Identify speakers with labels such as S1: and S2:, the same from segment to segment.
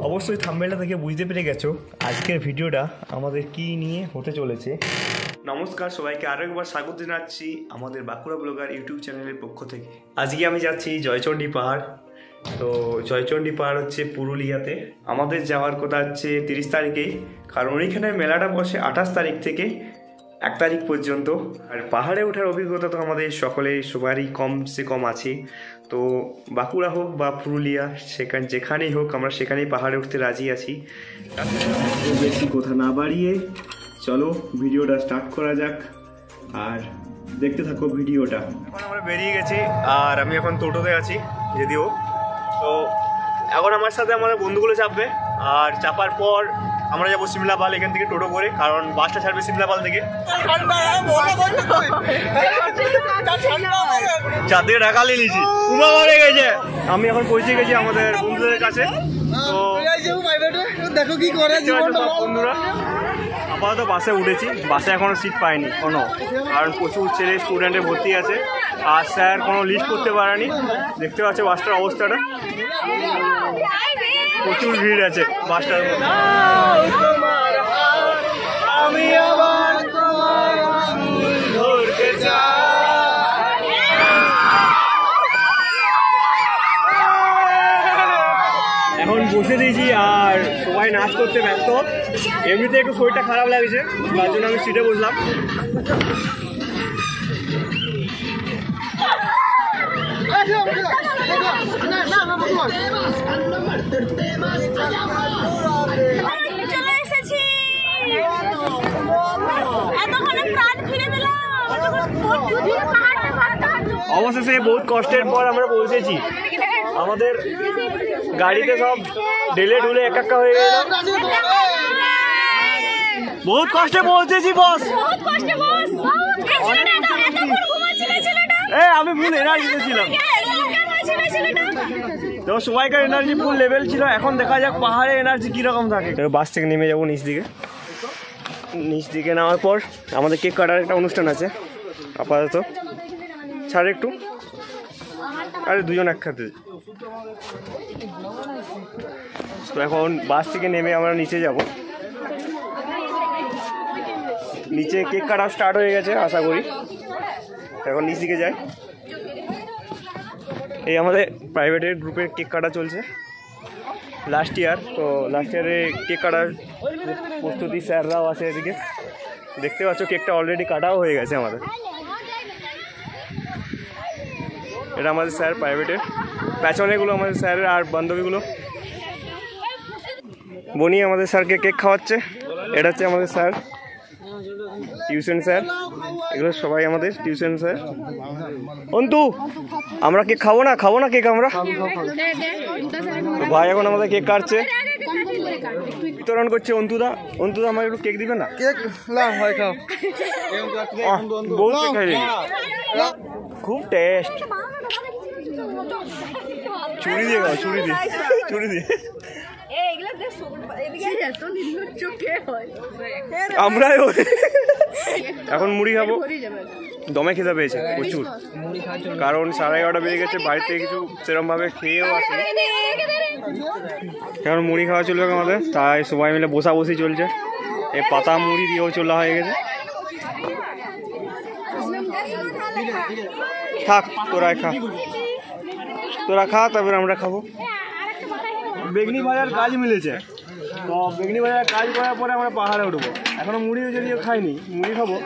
S1: অবশ্যই থাম্বনেলটা থেকে বুঝতে পেরে গেছো আজকের ভিডিওটা আমাদের কি নিয়ে হতে চলেছে। নমস্কার সবাইকে আরও একবার স্বাগত জানাচ্ছি আমাদের বাঁকুড়া ব্লগার ইউটিউব চ্যানেলের পক্ষ থেকে। আজকে আমি যাচ্ছি জয়চণ্ডী পাহাড়। তো জয়চণ্ডী পাহাড় হচ্ছে পুরুলিয়াতে। আমাদের যাওয়ার কথা হচ্ছে 30 তারিখে, কারণ ওইখানে মেলাটা বসে 28 তারিখ থেকে 1 তারিখ পর্যন্ত। আর পাহাড়ে ওঠার অভিজ্ঞতা তো আমাদের সবারই কম সে কম আছে। তো বাঁকুড়া হোক বা পুরুলিয়া যেখানেই হোক আমরা সেখানেই পাহাড়ে উঠতে রাজি আছি। বেশি কথা না বাড়িয়ে চলো ভিডিওটা স্টার্ট করা যাক আর দেখতে থাকো ভিডিওটা। এখন আমরা বেরিয়ে গেছি আর আমি এখন টোটোতে আছি যদিও। তো এখন আমার সাথে আমার বন্ধুগুলো চাপবে আর চাপার পর আমরা যাবো সিমলাপাল এখান থেকে টোটো করে, কারণ বাসটা ছাড়বে সিমলাপাল থেকে। চাঁদে ঢাকা নিয়েছি উমা মারে গেছে। আমি এখন পৌঁছে গেছি আমাদের বন্ধুদের কাছে। তো দেখো কি করে বন্ধুরা, আপাতত বাসে উঠেছি। বাসে এখনো সিট পাইনি কোনো, কারণ প্রচুর ছেলে স্টুডেন্টে ভর্তি আছে আর স্যার কোনো লিস্ট করতে পারেনি। দেখতে পাচ্ছ বাসটার অবস্থাটা, প্রচুর ভিড় আছে বাসটার মধ্যে। আমি আবার ধরতে চাই। এখন বসে দিয়েছি আর সবাই নাচ করতে ব্যস্ত। এমনিতে একটু শরীরটা খারাপ লাগছে, তার জন্য আমি সিটে বসলাম। অবশেষে বহুত কষ্টের পর আমরা পৌঁছেছি। আমাদের গাড়িতে সব ঢেলে ঢুলে একা হয়ে গেল। বহুত কষ্টে পৌঁছেছি বস। আমি ফুল এনার্জিতে ছিলাম, তো সবাইকার এনার্জি ফুল লেভেল ছিল। এখন দেখা যাক পাহাড়ে এনার্জি কিরকম থাকে। বাস থেকে নেমে যাবো নিচ দিকে নামার পর আমাদের কেক কাটার একটা অনুষ্ঠান আছে। আপাতত ছাড় একটু, আরে দুজন একসাথে। তো এখন বাস থেকে নেমে আমরা নিচে যাব। নিচে কেক কাটা স্টার্ট হয়ে গেছে আশা করি। এখন নিচ দিকে যাই। এই আমাদের প্রাইভেটের গ্রুপের কেক কাটা চলছে লাস্ট ইয়ার। তো লাস্ট ইয়ারে কেক কাটার প্রস্তুতি স্যাররাও আছে এদিকে। দেখতে পাচ্ছ কেকটা অলরেডি কাটাও হয়ে গেছে আমাদের। এটা আমাদের স্যার প্রাইভেটের, পেছনেগুলো আমাদের স্যারের আর বান্ধবীগুলো। বনি আমাদের স্যারকে কেক খাওয়াচ্ছে। এটা হচ্ছে আমাদের স্যার, টিউশন স্যার। এগুলো সবাই আমাদের টিউশন স্যার। অন্তু আমরা কেক খাবো না কেক আমরা। ভাই এখন আমাদের কেক কাটছে, বিতরণ করছে অন্তুদা। আমাকে একটু কেক দিবে না? কেক হয় খাও। বহুত কেক খাই, খুব টেস্ট। চুরি দিয়ে খাও, চুরি দিয়ে। আমরাই এখন মুড়ি খাবো। দমে খেতে পেয়েছে প্রচুর, কারণ 11:30 বেজে গেছে। বাড়িতে কিছু সেরকম ভাবে খেয়েও আসে, এখন মুড়ি খাওয়া চলবে আমাদের। তাই সবাই মিলে বসি চলছে। এই পাতা মুড়ি দিয়েও চলা হয়ে গেছে। থাক তোরা খা, তারপরে আমরা খাবো। বেগনি ভাজার কাজ মিলেছে, তো বেগনি ভাজার কাজ করার পরে আমরা পাহাড়ে উঠবো। এখনো মুড়ি যদিও খাইনি, মুড়ি খাবো।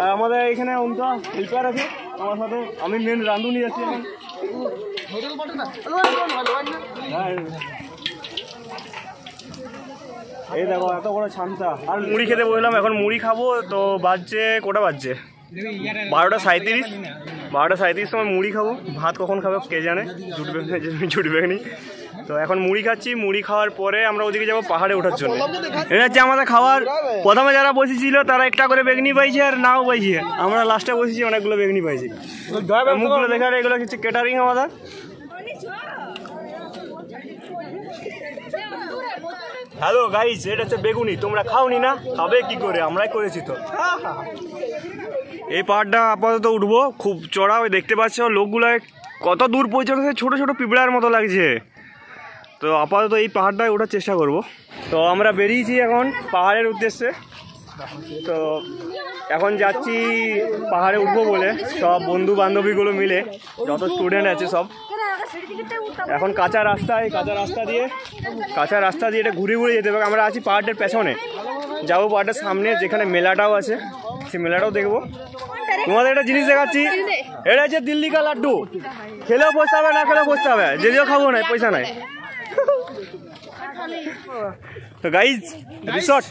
S1: আর আমাদের এখানে অন্তত হেল্পার আছে আমার সাথে। আমি মেন রাঁধুনি আছি এখন। এই দেখো এত বড় ছামচা। আর মুড়ি খেতে বললাম, এখন মুড়ি খাবো। তো কটা বাজছে 12:37 সময় মুড়ি খাবো। ভাত কখন খাবো কে জানে, জুটবে নি। তো এখন মুড়ি খাচ্ছি। মুড়ি খাওয়ার পরে আমরা ওদিকে যাবো পাহাড়ে ওঠার জন্য। এটা হচ্ছে আমাদের খাওয়ার। প্রথমে যারা বসেছিল তারা একটা করে বেগনি পাইছে আর নাও পাইছে। আমরা লাস্টে বসেছি, অনেকগুলো বেগনি পাইছি। মুখগুলো দেখার এগুলো হচ্ছে কেটারিং আমাদের। হ্যালো গাইস, এটা হচ্ছে বেগুনি। তোমরা খাওনি না? খাবে কি করে, আমরাই করেছি তো। এই পাহাড়টা আপাতত উঠবো, খুব চড়া। ওই দেখতে পাচ্ছ লোকগুলো কত দূর পৌঁছাচ্ছে, ছোট ছোট পিঁপড়ার মতো লাগছে। তো আপাতত এই পাহাড়টায় ওঠার চেষ্টা করব। তো আমরা বেরিয়েছি এখন পাহাড়ের উদ্দেশ্যে। তো এখন যাচ্ছি পাহাড়ে উঠবো বলে, সব বন্ধু বান্ধবীগুলো মিলে, যত স্টুডেন্ট আছে সব। এখন কাঁচা রাস্তা দিয়ে এটা ঘুরে ঘুরে যেতে হবে। আমরা আছি পাহাড়টার পেছনে, যাবো পাহাড়টার সামনে যেখানে মেলাটাও আছে, সেই মেলাটাও দেখবো। তোমাদের একটা জিনিস দেখাচ্ছি, এটা হচ্ছে দিল্লি কা লাড্ডু। খেলেও বসতে হবে, না খেলেও বসতে হবে, যদিও খাবো না, পয়সা নাই। তো গাইজ রিসর্ট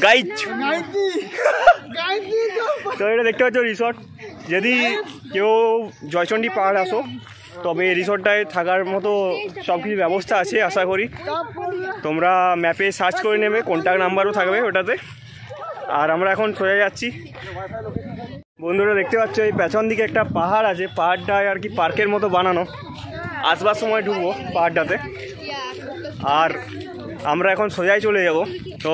S1: গাইজ তো এটা দেখতে পাচ্ছ রিসর্ট। যদি কেউ জয়চণ্ডী পাহাড় আসো তবে এই রিসর্টটায় থাকার মতো সব কিছু ব্যবস্থা আছে আশা করি। তোমরা ম্যাপে সার্চ করে নেবে, কন্ট্যাক্ট নাম্বারও থাকবে ওটাতে। আর আমরা এখন চলে যাচ্ছি। বন্ধুরা দেখতে পাচ্ছ এই পেছন দিকে একটা পাহাড় আছে, পাহাড়টায় আর কি পার্কের মতো বানানো। আসবার সময় ঢুকবো পাহাড়টাতে। আর আমরা এখন সোজাই চলে যাব। তো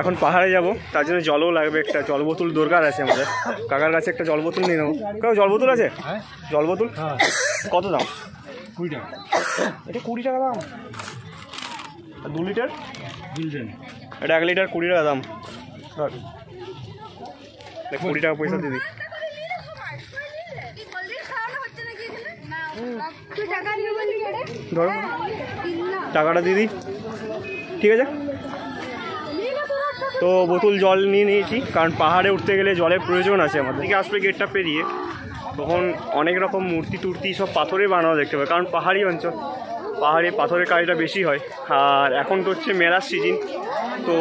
S1: এখন পাহাড়ে যাব, তার জন্য জলও লাগবে, একটা জল বোতল দরকার আছে আমাদের। কাকার কাছে একটা জল বোতল নিয়ে নেবো। কেউ জল বোতল আছে? জল বোতল কত দাম? 20 টাকা। এটা 20 টাকা দাম। 2 লিটার? এটা 1 লিটার 20 টাকা দাম। 20 টাকা পয়সা দিদি। ধরো টাকাটা দিদি, ঠিক আছে। তো বোতল জল নিয়ে নিয়েছি, কারণ পাহাড়ে উঠতে গেলে জলের প্রয়োজন আছে আমাদের। দিকে আসবে গেটটা পেরিয়ে, তখন অনেক রকম মূর্তি টুর্তি সব পাথরে বানানো দেখতে পাবে, কারণ পাহাড়ি অঞ্চল, পাহাড়ে পাথরের কাজটা বেশি হয়। আর এখন তো হচ্ছে মেলার সিজন, তো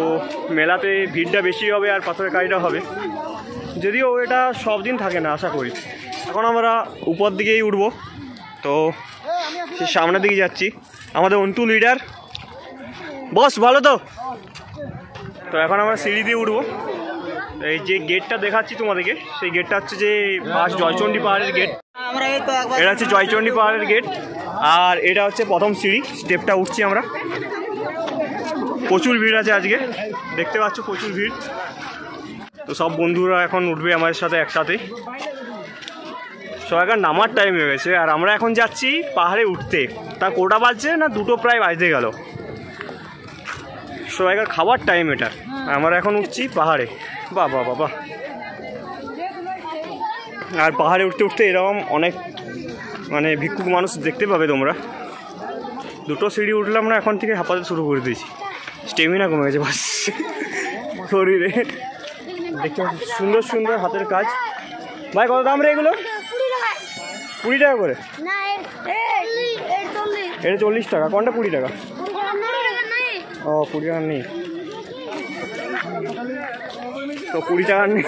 S1: মেলাতে ভিড়টা বেশি হবে আর পাথরের কাজটা হবে, যদিও এটা সব দিন থাকে না আশা করি। এখন আমরা উপর দিকেই উঠবো, তো সামনের দিকে যাচ্ছি। আমাদের অন্তু লিডার বস ভালো তো। তো এখন আমরা সিঁড়ি দিয়ে উঠবো। এই যে গেটটা দেখাচ্ছি তোমাদেরকে, সেই গেটটা হচ্ছে যে জয়চণ্ডী পাহাড়ের গেট। এটা হচ্ছে জয়চণ্ডী পাহাড়ের গেট। আর এটা হচ্ছে প্রথম সিঁড়ি, স্টেপটা উঠছি আমরা। প্রচুর ভিড় আছে আজকে, দেখতে পাচ্ছ প্রচুর ভিড়। তো সব বন্ধুরা এখন উঠবে আমাদের সাথে একসাথে। সবাইকার নামার টাইম হয়ে গেছে, আর আমরা এখন যাচ্ছি পাহাড়ে উঠতে। তা কোটা বাজছে না, 2টো প্রায় বাজতে গেল। সবাইকার খাবার টাইম এটা, আমরা এখন উঠছি পাহাড়ে। বাবা বাবা। আর পাহাড়ে উঠতে উঠতে এরকম অনেক মানে ভিক্ষুক মানুষ দেখতে পাবে তোমরা। 2টো সিঁড়ি উঠলাম না, এখন থেকে হাঁপাতে শুরু করে দিয়েছি, স্টেমিনা কমে গেছে বাস শরীরে। দেখতে সুন্দর সুন্দর হাতের কাজ। ভাই কত দাম রে এগুলো? 20 টাকা করে? এটা 40 টাকা। কোনটা 20 টাকা? ও 20 টাকা নেই তো, 20 টাকা নেই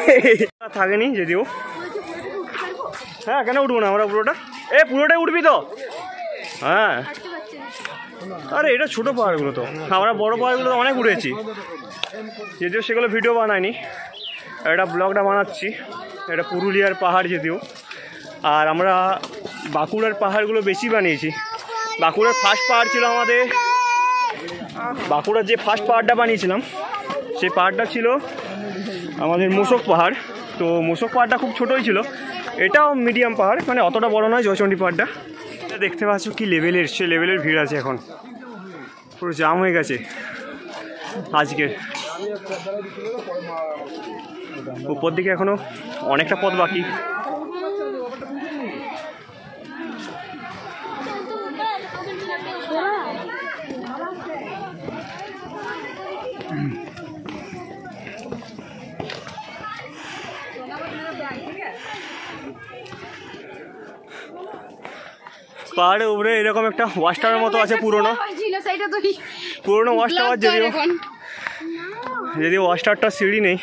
S1: থাকেনি যদিও। হ্যাঁ কেন উঠবো না আমরা পুরোটা? পুরোটাই উঠবি তো? হ্যাঁ। আরে এটা ছোটো পাহাড়গুলো, তো আমরা বড় পাহাড়গুলো তো অনেক উঠেছি, যদিও সেগুলো ভিডিও বানাইনি, এটা ব্লগটা বানাচ্ছি। এটা পুরুলিয়ার পাহাড় যদিও। আর আমরা বাঁকুড়ার পাহাড়গুলো বেশি বানিয়েছি। বাঁকুড়ার ফার্স্ট পাহাড় ছিল আমাদের, বাঁকুড়ার যে ফার্স্ট পাহাড়টা বানিয়েছিলাম সেই পাহাড়টা ছিল আমাদের মোশক পাহাড়। তো মোশক পাহাড়টা খুব ছোটোই ছিল, এটাও মিডিয়াম পাহাড়, মানে অতটা বড় নয় জয়চণ্ডী পাহাড়টা। দেখতে পাচ্ছ কি লেভেলের, সে লেভেলের ভিড় আছে, এখন পুরো জাম হয়ে গেছে আজকের। উপর দিকে এখনো অনেকটা পথ বাকি। পাহাড়ের উপরে এরকম একটা ওয়াচ টাওয়ার মতো আছে, পুরনো ওয়াচ টাওয়ার। যদিও ওয়াচ টাওয়ারটা সিঁড়ি নেই,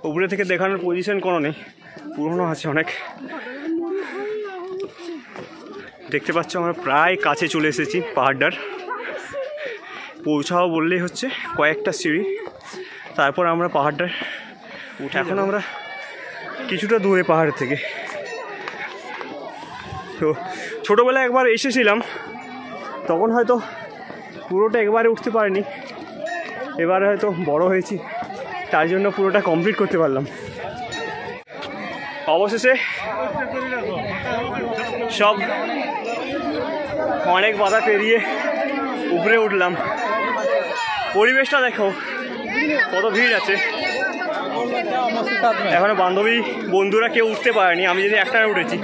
S1: উপরে থেকে দেখানোর পজিশন কোনো নেই, পুরনো আছে অনেক। দেখতে পাচ্ছ আমরা প্রায় কাছে চলে এসেছি পাহাড়টার। পৌঁছাও বললেই হচ্ছে কয়েকটা সিঁড়ি, তারপর আমরা পাহাড়টার উঠে। এখন আমরা কিছুটা দূরে পাহাড় থেকে। তো ছোটোবেলায় একবার এসেছিলাম, তখন হয়তো পুরোটা একবারে উঠতে পারিনি। এবারে হয়তো বড় হয়েছি, তার জন্য পুরোটা কমপ্লিট করতে পারলাম। অবশেষে সব অনেক বাধা পেরিয়ে উপরে উঠলাম, পরিবেশটা দেখো কত ভিড় আছে। এখনো বন্ধুরা কেউ উঠতে পারেনি, আমি যদি একটা উঠেছি।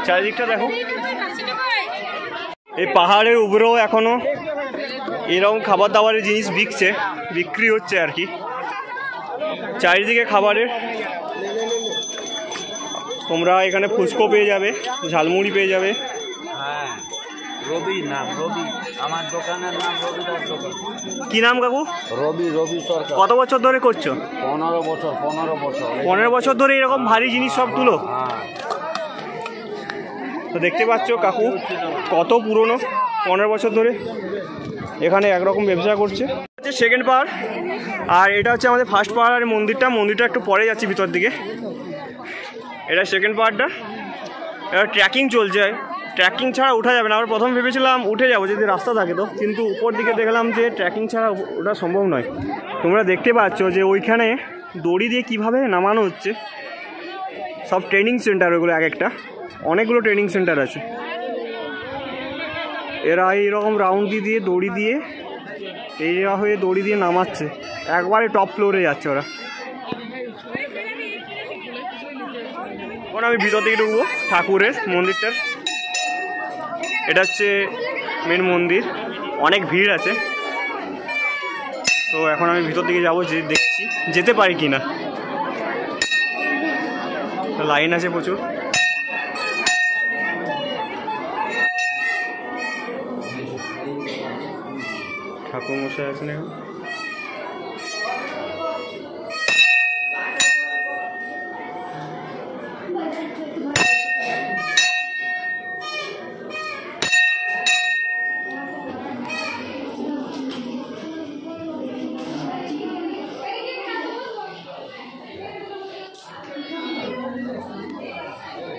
S1: চারিদিকটা দেখো, এই পাহাড়ের উপরেও এখনো এরকম খাবার দাবারের জিনিস বিক্রি হচ্ছে আর কি। চারিদিকে খাবারের, তোমরা এখানে ফুচকো পেয়ে যাবে, ঝালমুড়ি পেয়ে যাবে।
S2: হ্যাঁ, রবি নাম, রবি আমার দোকানের নাম রবি দাস দোকান।
S1: কি নাম কাকু?
S2: রবি সরকার।
S1: কত বছর ধরে করছো?
S2: 15 বছর।
S1: 15 বছর ধরে এরকম ভারী জিনিস সব তুলো?
S2: হ্যাঁ।
S1: তো দেখতে পাচ্ছ কাকু কত পুরনো, 15 বছর ধরে এখানে একরকম ব্যবসা করছে। হচ্ছে সেকেন্ড পাহাড়, আর এটা হচ্ছে আমাদের ফার্স্ট পাহাড়। আর মন্দিরটা একটু পরে যাচ্ছি ভিতর দিকে। এটা সেকেন্ড পাহাড়টা, এবার ট্রেকিং চলছে। ট্রেকিং ছাড়া উঠা যাবে না। আমরা প্রথম ভেবেছিলাম উঠে যাবো যদি রাস্তা থাকে তো, কিন্তু উপর দিকে দেখলাম যে ট্রেকিং ছাড়া ওটা সম্ভব নয়। তোমরা দেখতে পাচ্ছ যে ওইখানে দড়ি দিয়ে কিভাবে নামানো হচ্ছে। সব ট্রেনিং সেন্টার, ওইগুলো এক একটা অনেকগুলো ট্রেনিং সেন্টার আছে। এরা এইরকম রাউন্ড দিয়ে দড়ি দিয়ে এইরা হয়ে দড়ি দিয়ে নামাচ্ছে, একবারে টপ ফ্লোরে যাচ্ছে ওরা। এখন আমি ভিতর দিকে ঢুকবো ঠাকুরের মন্দিরটার। এটা হচ্ছে মেন মন্দির, অনেক ভিড় আছে। তো এখন আমি ভিতর দিকে যাবো, যে দেখছি যেতে পারি কিনা। লাইন আছে প্রচুর। ঠাকুর মশাই আছেন এখন।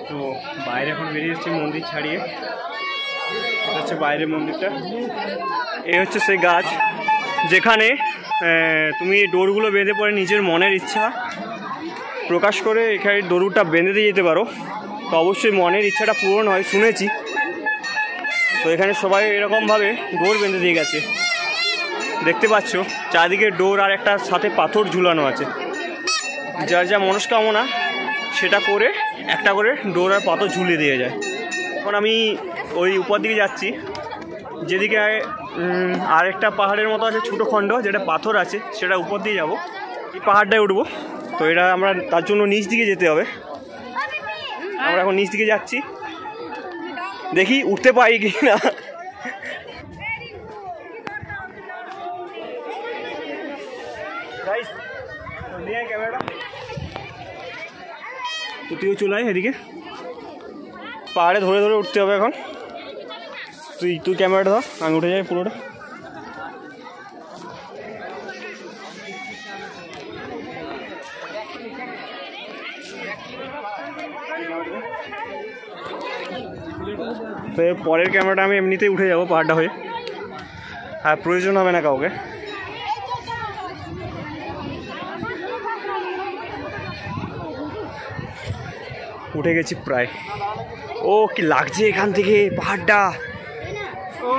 S1: তো বাইরে এখন বেরিয়ে এসেছি মন্দির ছাড়িয়ে। এটা হচ্ছে বাইরের মন্দিরটা। এই হচ্ছে সেই গাছ যেখানে তুমি ডোরগুলো বেঁধে পরে নিজের মনের ইচ্ছা প্রকাশ করে এখানে ডোরটা বেঁধে দিয়ে যেতে পারো। তো অবশ্যই মনের ইচ্ছাটা পূরণ হয় শুনেছি। তো এখানে সবাই এরকমভাবে ডোর বেঁধে দিয়ে গেছে। দেখতে পাচ্ছ চারদিকে ডোর আর একটা সাথে পাথর ঝুলানো আছে। যার যা মনস্কামনা সেটা করে একটা করে ডোর আর পাথর ঝুলিয়ে দিয়ে যায়। এখন আমি ওই উপর দিকে যাচ্ছি, যেদিকে আর একটা পাহাড়ের মতো আছে ছোটো খণ্ড, যেটা পাথর আছে, সেটা উপর দিয়ে যাব। এই পাহাড়টায় উঠবো। তো এটা আমরা তার জন্য নিচ দিকে যেতে হবে। আমরা এখন নিচ দিকে যাচ্ছি, দেখি উঠতে পারি কি না। ক্যামেরাটা তুইও চলে আয় এদিকে। পাহাড়ে ধরে ধরে উঠতে হবে এখন। তুই ক্যামেরাটা ধর, আমি উঠে যাই পুরোটা। তো পরের ক্যামেরাটা আমি এমনিতেই উঠে যাবো পাহাড়টা হয়ে, আর প্রয়োজন হবে না কাউকে। উঠে গেছি প্রায়। ও কি লাগছে এখান থেকে পাহাড়টা। ও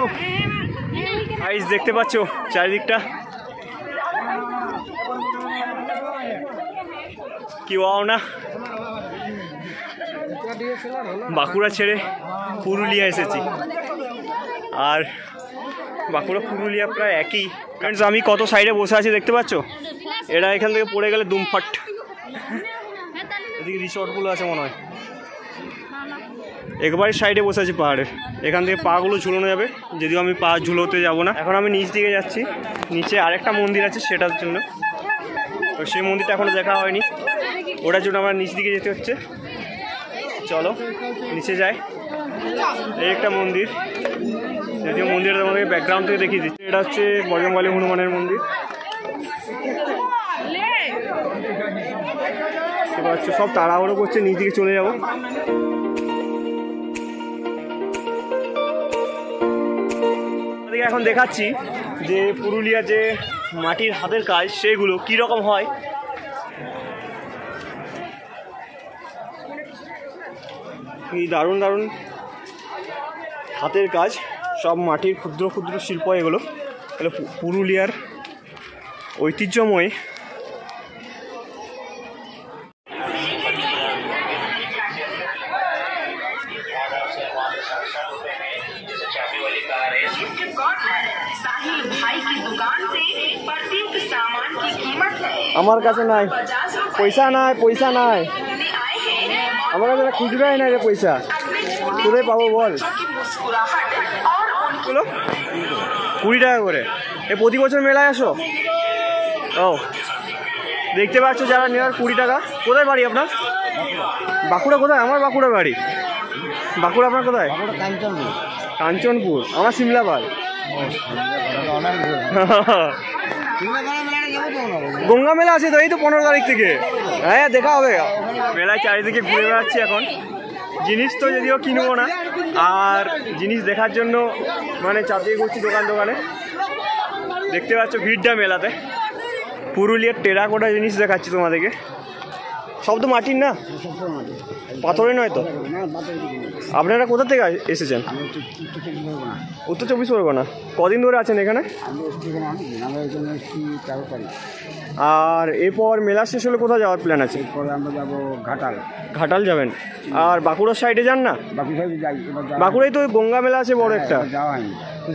S1: গাইস দেখতে পাচ্ছ চারিদিকটা কি ওয়াও না। বাঁকুড়া ছেড়ে পুরুলিয়া এসেছি, আর বাঁকুড়া পুরুলিয়া প্রায় একই। কারণ আমি কত সাইডে বসে আছি দেখতে পাচ্ছ। এরা এখান থেকে পড়ে গেলে দুমফাট। এদিকে রিসর্টগুলো আছে মনে হয়। একবারে সাইডে বসে আছি পাহাড়ের, এখান থেকে পাগুলো ঝুলানো যাবে, যদিও আমি পা ঝুলোতে যাবো না। এখন আমি নিচ দিকে যাচ্ছি, নিচে আরেকটা মন্দির আছে সেটার জন্য। তো সেই মন্দিরটা এখনও দেখা হয়নি, ওটার জন্য আমার নিচ দিকে যেতে হচ্ছে। চলো নিচে যাই। এই একটা মন্দির, যদিও মন্দিরটা তোমাকে ব্যাকগ্রাউন্ড থেকে দেখিয়ে দিচ্ছি। এটা হচ্ছে বজরংবলী হনুমানের মন্দির। এবার হচ্ছে সব তাড়াহুড়ো করছে, নিচ দিকে চলে যাবো। এখন দেখাচ্ছি যে পুরুলিয়া যে মাটির হাতের কাজ সেগুলো কীরকম হয়। কি দারুণ দারুণ হাতের কাজ, সব মাটির ক্ষুদ্র ক্ষুদ্র শিল্প এগুলো পুরুলিয়ার ঐতিহ্যময়। আমার কাছে নাই পয়সা, নাই পয়সা নাই আমার কাছে, খুচরাই নাই রে পয়সা, কোথায় পাবো বল? 20 টাকা করে। এ প্রতি বছর মেলায় আসো? ও দেখতে পাচ্ছ যারা নেওয়ার 20 টাকা। কোথায় বাড়ি আপনার? বাঁকুড়া। কোথায়? আমার বাঁকুড়া বাড়ি। বাঁকুড়া আপনার কোথায়? কাঞ্চনপুর। আমার সিমলাপাল। গঙ্গা মেলা আছে তো, এই তো 15 তারিখ থেকে। হ্যাঁ দেখা হবে। মেলায় চারিদিকে ঘুরে বেড়াচ্ছি এখন। জিনিস তো যদিও কিনবো না, আর জিনিস দেখার জন্য মানে চাপিয়ে ঘুরছি দোকান দোকানে। দেখতে পাচ্ছ ভিড়টা মেলাতে। পুরুলিয়ার টেরাকোটা জিনিস দেখাচ্ছি তোমাদেরকে। সব তো মাটির না, পাথরের নয় তো? আপনারা কোথা থেকে এসেছেন? উত্তর 24 পরগনা। কদিন ধরে আছেন এখানে? আর এরপর মেলা শেষ হলে কোথায় যাওয়ার প্ল্যান আছে?
S3: আমরা যাবো ঘাটাল।
S1: ঘাটাল যাবেন? আর বাঁকুড়ার সাইডে যান না? বাঁকুড়ায় তো গঙ্গা মেলা আছে বড় একটা,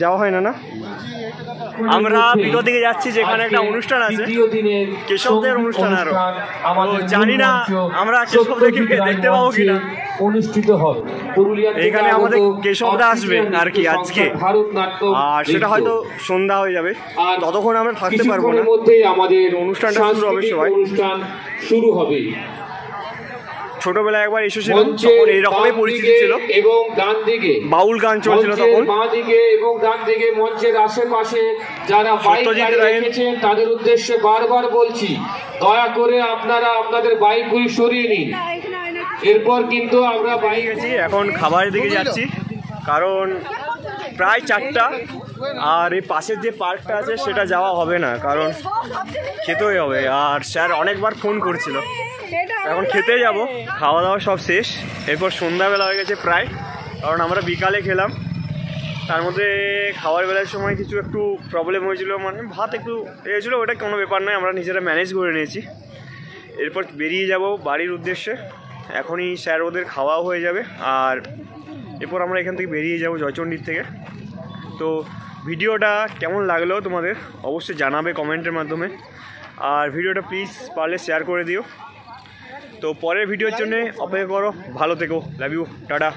S1: যাওয়া হয় না না? আমরা বিগত দিকে যাচ্ছি যেখানে একটা অনুষ্ঠান আছে, কেশবদের অনুষ্ঠান। আরো জানি না আমরা কেশবদেরকে দেখতে পাবো কিনা।
S4: অনুষ্ঠিত হবে
S1: এখানে আমাদের কেশবদা আসবে আর কি আজকে, আর সেটা হয়তো সন্ধ্যা হয়ে যাবে, ততক্ষণ আমরা থাকতে পারবো না।
S4: আমাদের
S1: অনুষ্ঠানটা শুরু হবে, সবাই
S4: অনুষ্ঠান শুরু হবে।
S1: ছোটবেলায় একবার এসেছিলাম, তখন এইরকমই পরিস্থিতি ছিল
S4: এবং ডান দিকে
S1: বাউল গান চলছিল তখন।
S4: বাঁ দিকে এবং ডান দিকে মঞ্চের আশেপাশে যারা বাইক রেখেছেন তাদের উদ্দেশ্যে বারবার বলছি, দয়া করে আপনারা আপনাদের বাইকগুলি সরিয়ে নিন। এরপর কিন্তু আমরা বাইক
S1: এখন খাবারের দিকে যাচ্ছি, কারণ প্রায় 4টা। আর এই পাশের যে পার্কটা আছে সেটা যাওয়া হবে না, কারণ খেতেই হবে। আর স্যার অনেকবার ফোন করছিল, এখন খেতে যাব। খাওয়া দাওয়া সব শেষ, এরপর সন্ধ্যাবেলা হয়ে গেছে প্রায়, কারণ আমরা বিকালে খেলাম। তার মধ্যে খাওয়ার বেলার সময় কিছু একটু প্রবলেম হয়েছিল, মানে ভাত একটু হয়েছিলো, ওটা কোনো ব্যাপার নয়, আমরা নিজেরা ম্যানেজ করে নিয়েছি। এরপর বেরিয়ে যাব বাড়ির উদ্দেশ্যে। এখনই স্যার ওদের খাওয়াও হয়ে যাবে, আর এরপর আমরা এখান থেকে বেরিয়ে যাব জয়চণ্ডীর থেকে। তো ভিডিওটা কেমন লাগলো তোমাদের অবশ্যই জানাবে কমেন্টের মাধ্যমে, আর ভিডিওটা প্লিজ পারলে শেয়ার করে দিও। তো পরের ভিডিওর জন্য অপেক্ষা করো। ভালো থেকো, লাভ ইউ, টাটা।